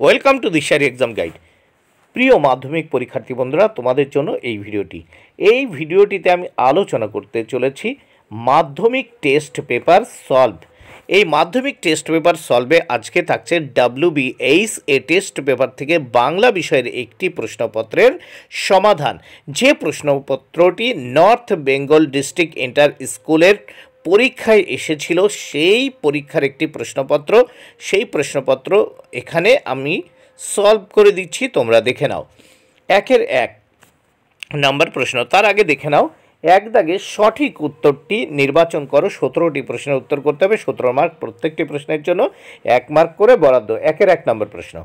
Welcome to Dishari exam guide. প্রিয় মাধ্যমিক পরীক্ষার্থী বন্ধুরা, তোমাদের জন্য এই ভিডিওটিতে আমি আলোচনা করতে চলেছি মাধ্যমিক টেস্ট পেপার সলভ। এই মাধ্যমিক টেস্ট পেপার সলভে আজকে থাকছে WBH টেস্ট পেপার থেকে বাংলা বিষয়ের একটি প্রশ্নপত্রের সমাধান। যে প্রশ্নপত্রটি নর্থ বেঙ্গল ডিস্ট্রিক্ট ইন্টার স্কুলের পরীক্ষায় এসেছিল, সেই পরীক্ষার একটি প্রশ্নপত্র। সেই প্রশ্নপত্র এখানে আমি সলভ করে দিচ্ছি, তোমরা দেখে নাও। 1 নম্বর প্রশ্ন। তার আগে দেখে নাও, এক দাগে সঠিক উত্তরটি নির্বাচন করো। 17টি প্রশ্নের উত্তর করতে হবে, 17 মার্ক প্রত্যেকটি প্রশ্নের জন্য, 1 মার্ক করে বরাদ্দ। 1 নম্বর প্রশ্ন।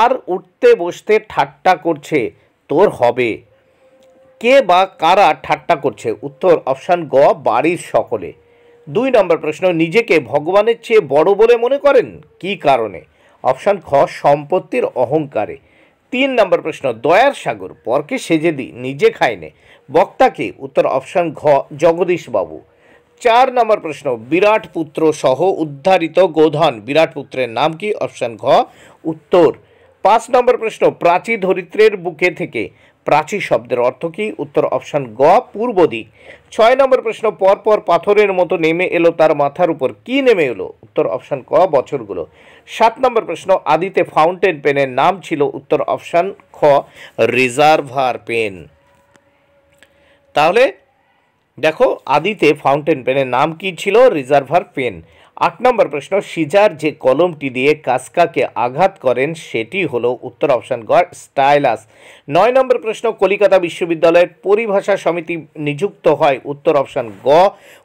আর উঠতে বসতে ঠাট্টা করছে তোর হবে। কে বা কারা ঠাট্টা করছে? উত্তর অপশান গ, বাড়ির সকলে। 2 নম্বর প্রশ্ন। নিজেকে ভগবানের চেয়ে বড় বলে মনে করেন, কি কারণে? অপশান খ, সম্পত্তির অহংকারে। 3 নম্বর প্রশ্ন। দয়ার সাগর পরকে সেজে দি, নিজে খায়নে, বক্তাকে? উত্তর অপশান ঘ, জগদীশ বাবু। 4 নম্বর প্রশ্ন। বিরাট পুত্র সহ উদ্ধারিত গোধন, বিরাট পুত্রের নাম কি? অপশান ঘ, উত্তর। 5 নম্বর প্রশ্ন। প্রাচী ধরিত্রের বুকে থেকে, প্রাচী শব্দের অর্থ কি? উত্তর অপশান গ, পূর্ব দিক। 6 নম্বর প্রশ্ন। পরপর পাথরের মতো নেমে এলো তার মাথার উপর, কি নেমে এলো? উত্তর অপশান ক, বছরগুলো। 7 নম্বর প্রশ্ন। আদিতে ফাউন্টেন পেনের নাম ছিল? উত্তর অপশান খ, রিজার্ভার পেন। তাহলে দেখো, আদিতে ফাউন্টেন পেনের নাম কি ছিল? Reservoir pen. 8 নম্বর প্রশ্ন। সিজার যে কলমটি দিয়ে কাসকাকে আঘাত করেন সেটি হলো? উত্তর অপশান গ, স্টাইলাস। 9 নম্বর প্রশ্ন। কলিকাতা বিশ্ববিদ্যালয়ের পরিভাষা সমিতি নিযুক্ত হয়? উত্তর অপশান গ,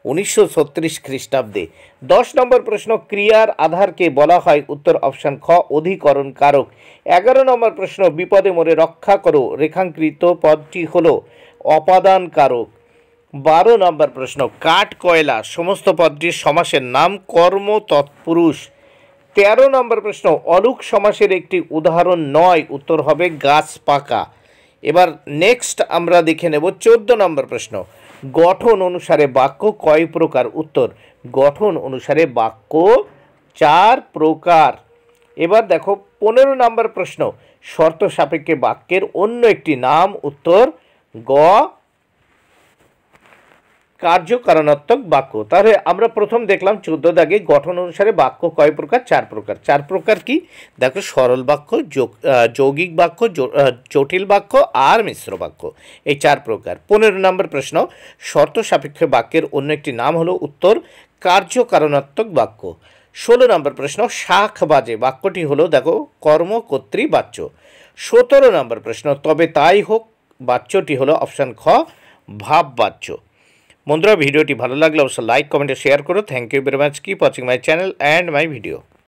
1936 খ্রিস্টাব্দে। 10 নম্বর প্রশ্ন। ক্রিয়ার আধারকে বলা হয়? উত্তর অপশান খ, অধিকরণ কারক। 11 নম্বর প্রশ্ন। বিপদে মোরে রক্ষা করো রেখাঙ্কিত পদটি হলো অপাদান কারক। 12 নম্বর প্রশ্ন। কাঠ কয়লা সমস্ত পদটির সমাসের নাম কর্ম তৎপুরুষ। 13 নম্বর প্রশ্ন। অলুক সমাসের একটি উদাহরণ নয়, উত্তর হবে গাছ পাকা। এবার নেক্সট আমরা দেখে নেব 14 নম্বর প্রশ্ন। গঠন অনুসারে বাক্য কয় প্রকার? উত্তর গঠন অনুসারে বাক্য 4 প্রকার। এবার দেখো 15 নম্বর প্রশ্ন। শর্ত সাপেক্ষে বাক্যের অন্য একটি নাম? উত্তর গ, কার্যকারণাত্মক বাক্য। তাহলে আমরা প্রথম দেখলাম 14 দাগে গঠন অনুসারে বাক্য কয় প্রকার? 4 প্রকার। 4 প্রকার কি? দেখো, সরল বাক্য, যৌগিক বাক্য, জটিল বাক্য আর মিশ্র বাক্য, এই 4 প্রকার। 15 নম্বর প্রশ্ন। শর্ত সাপেক্ষে বাক্যের অন্য একটি নাম হলো? উত্তর কার্যকারণাত্মক বাক্য। 16 নম্বর প্রশ্ন। শাখ বাজে বাক্যটি হলো? দেখো, কর্মকর্তৃ বাচ্য। 17 নম্বর প্রশ্ন। তবে তাই হোক বাচ্যটি হলো? অপশান খ, ভাব বাচ্য। বন্ধুরা, ভিডিওটি ভালো লাগলে অবশ্যই লাইক, কমেন্ট, শেয়ার করো। Thank you very much. Keep watching my channel and my video.